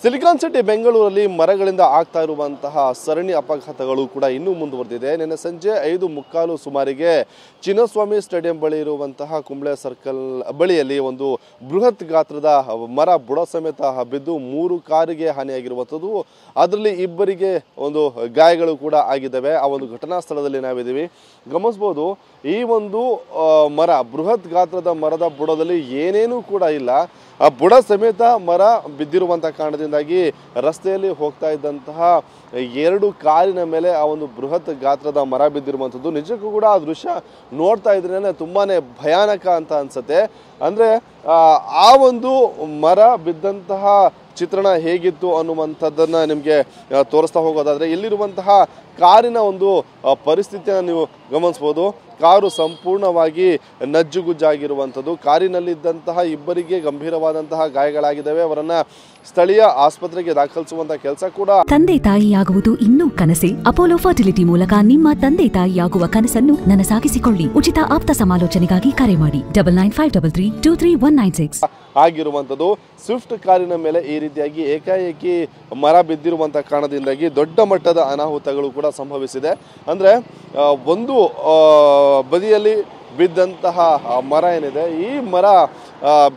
Silicon city ಬೆಂಗಳೂರಲ್ಲಿ ಮರಗಳಿಂದ ಆಗ್ತಾ ಇರುವಂತಹ ಸರಣಿ ಅಪಘಾತಗಳು ಕೂಡ ಇನ್ನೂ ಮುಂದುವರೆದಿದೆ. ನಿನ್ನೆ ಸಂಜೆ 5:15 ಸುಮಾರಿಗೆ ಚಿನ್ನಸ್ವಾಮಿ ಸ್ಟೇಡಿಯಂ ಬಳಿ ಇರುವಂತಹ ಕುಂಬ್ಳೆ ಸರ್ಕಲ್ ಬಳಿಯಲ್ಲಿ ಒಂದು ಬೃಹತ್ ಗಾತ್ರದ ಮರ ಬುಡ ಸಮೇತ ಬಿದ್ದು 3 ಕಾರಿಗೆ ಹಾನಿಯಾಗಿರುವಂಥದ್ದು. ಅದರಲ್ಲಿ ಇಬ್ಬರಿಗೆ ಒಂದು ಗಾಯಗಳು ಕೂಡ ಆಗಿದ್ದಾವೆ. ಆ ಒಂದು ಘಟನಾ ಸ್ಥಳದಲ್ಲಿ ನಾವಿದ್ದೀವಿ. ಗಮನಿಸಬಹುದು, ಈ ಒಂದು ಮರ ಬೃಹತ್ ಗಾತ್ರದ ಮರದ ಬುಡದಲ್ಲಿ ಏನೇನೂ ಕೂಡ ಇಲ್ಲ. ಆ ಬುಡ ಸಮೇತ ಮರ ಬಿದ್ದಿರುವಂಥ ಕಾರಣದಿಂದಾಗಿ ರಸ್ತೆಯಲ್ಲಿ ಹೋಗ್ತಾ ಇದ್ದಂತಹ 2 ಕಾರಿನ ಮೇಲೆ ಆ ಒಂದು ಬೃಹತ್ ಗಾತ್ರದ ಮರ ಬಿದ್ದಿರುವಂಥದ್ದು. ನಿಜಕ್ಕೂ ಕೂಡ ಆ ದೃಶ್ಯ ನೋಡ್ತಾ ಇದ್ರೇನೆ ತುಂಬಾನೇ ಭಯಾನಕ ಅಂತ ಅನ್ಸುತ್ತೆ. ಅಂದರೆ ಆ ಒಂದು ಮರ ಬಿದ್ದಂತಹ ಚಿತ್ರಣ ಹೇಗಿತ್ತು ಅನ್ನುವಂಥದ್ದನ್ನು ನಿಮಗೆ ತೋರಿಸ್ತಾ ಹೋಗೋದಾದರೆ, ಇಲ್ಲಿರುವಂತಹ ಕಾರಿನ ಒಂದು ಪರಿಸ್ಥಿತಿಯನ್ನು ನೀವು ಗಮನಿಸ್ಬೋದು. ಕಾರು ಸಂಪೂರ್ಣವಾಗಿ ನಜ್ಜುಗುಜ್ಜಾಗಿರುವಂಥದ್ದು. ಕಾರಿನಲ್ಲಿದ್ದಂತಹ ಇಬ್ಬರಿಗೆ ಗಂಭೀರವಾದಂತಹ ಗಾಯಗಳಾಗಿದ್ದಾವೆ. ಅವರನ್ನ ಸ್ಥಳೀಯ ಆಸ್ಪತ್ರೆಗೆ ದಾಖಲಿಸುವಂತ ಕೆಲಸ ಕೂಡ. ತಂದೆ ತಾಯಿಯಾಗುವುದು ಇನ್ನೂ ಕನಸೇ? ಅಪೋಲೋ ಫರ್ಟಿಲಿಟಿ ಮೂಲಕ ನಿಮ್ಮ ತಂದೆ ತಾಯಿಯಾಗುವ ಕನಸನ್ನು ನನಸಾಗಿಸಿಕೊಳ್ಳಿ. ಉಚಿತ ಆಪ್ತ ಸಮಾಲೋಚನೆಗಾಗಿ ಕರೆ ಮಾಡಿ 9953323196 ಆಗಿರುವಂಥದ್ದು. ಸ್ವಿಫ್ಟ್ ಕಾರಿನ ಮೇಲೆ ಈ ರೀತಿಯಾಗಿ ಏಕಾಏಕಿ ಮರ ಬಿದ್ದಿರುವಂಥ ಕಾರಣದಿಂದಾಗಿ ದೊಡ್ಡ ಮಟ್ಟದ ಅನಾಹುತಗಳು ಕೂಡ ಸಂಭವಿಸಿದೆ. ಅಂದರೆ ಒಂದು ಬದಿಯಲ್ಲಿ ಬಿದ್ದಂತಹ ಮರ ಏನಿದೆ, ಈ ಮರ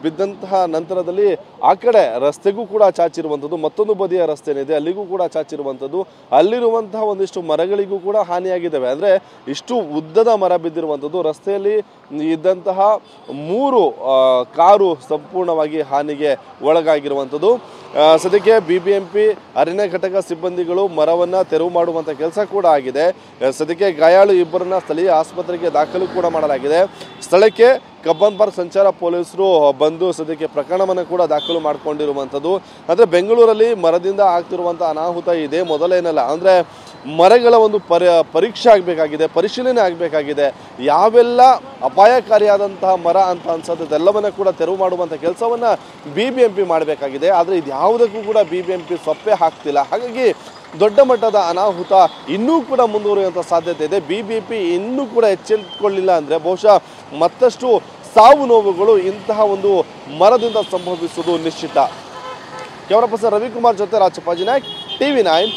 ಬಿದ್ದಂತಹ ನಂತರದಲ್ಲಿ ಆ ಕಡೆ ರಸ್ತೆಗೂ ಕೂಡ ಚಾಚಿರುವಂಥದ್ದು. ಮತ್ತೊಂದು ಬದಿಯ ರಸ್ತೆ ಏನಿದೆ ಅಲ್ಲಿಗೂ ಕೂಡ ಚಾಚಿರುವಂಥದ್ದು. ಅಲ್ಲಿರುವಂತಹ ಒಂದಿಷ್ಟು ಮರಗಳಿಗೂ ಕೂಡ ಹಾನಿಯಾಗಿದ್ದಾವೆ. ಅಂದರೆ ಇಷ್ಟು ಉದ್ದದ ಮರ ಬಿದ್ದಿರುವಂಥದ್ದು. ರಸ್ತೆಯಲ್ಲಿ ಇದ್ದಂತಹ 3 ಕಾರು ಸಂಪೂರ್ಣವಾಗಿ ಹಾನಿಗೆ ಒಳಗಾಗಿರುವಂಥದ್ದು. ಸದ್ಯಕ್ಕೆ BBMP ಅರಣ್ಯ ಘಟಕ ಸಿಬ್ಬಂದಿಗಳು ಮರವನ್ನು ತೆರವು ಮಾಡುವಂಥ ಕೆಲಸ ಕೂಡ ಆಗಿದೆ. ಸದ್ಯಕ್ಕೆ ಗಾಯಾಳು ಇಬ್ಬರನ್ನ ಸ್ಥಳೀಯ ಆಸ್ಪತ್ರೆಗೆ ದಾಖಲು ಕೂಡ ಮಾಡಲಾಗಿದೆ. ಸ್ಥಳಕ್ಕೆ ಕಬ್ಬನ್ ಪಾರ್ಕ್ ಸಂಚಾರ ಪೊಲೀಸರು ಬಂದು ಸದ್ಯಕ್ಕೆ ಪ್ರಕರಣವನ್ನು ಕೂಡ ದಾಖಲು ಮಾಡಿಕೊಂಡಿರುವಂಥದ್ದು. ಅಂದರೆ ಬೆಂಗಳೂರಲ್ಲಿ ಮರದಿಂದ ಆಗ್ತಿರುವಂಥ ಅನಾಹುತ ಇದೆ ಮೊದಲೇನಲ್ಲ. ಅಂದರೆ ಮರಗಳ ಒಂದು ಪರೀಕ್ಷೆ ಆಗಬೇಕಾಗಿದೆ, ಪರಿಶೀಲನೆ ಆಗಬೇಕಾಗಿದೆ. ಯಾವೆಲ್ಲ ಅಪಾಯಕಾರಿಯಾದಂತಹ ಮರ ಅಂತ ಅನ್ಸುತ್ತೆ ಅದೆಲ್ಲವನ್ನ ಕೂಡ ತೆರವು ಮಾಡುವಂಥ ಕೆಲಸವನ್ನು BBMP ಮಾಡಬೇಕಾಗಿದೆ. ಆದರೆ ಇದು ಯಾವುದಕ್ಕೂ ಕೂಡ BBMP ಸೊಪ್ಪೆ ಹಾಕ್ತಿಲ್ಲ. ಹಾಗಾಗಿ ದೊಡ್ಡ ಮಟ್ಟದ ಅನಾಹುತ ಇನ್ನೂ ಕೂಡ ಮುಂದುವರಿಯುವಂಥ ಸಾಧ್ಯತೆ ಇದೆ. BBMP ಇನ್ನೂ ಕೂಡ ಎಚ್ಚೆತ್ತುಕೊಳ್ಳಿಲ್ಲ ಅಂದರೆ ಬಹುಶಃ ಮತ್ತಷ್ಟು ಸಾವು ನೋವುಗಳು ಇಂತಹ ಒಂದು ಮರದಿಂದ ಸಂಭವಿಸುವುದು ನಿಶ್ಚಿತ. ಕ್ಯಾಮರಾ ಪರ್ಸನ್ ರವಿಕುಮಾರ್ ಜೊತೆ ರಾಜಪ್ಪಾಜಿ ನಾಯ್ಕ್, TV9.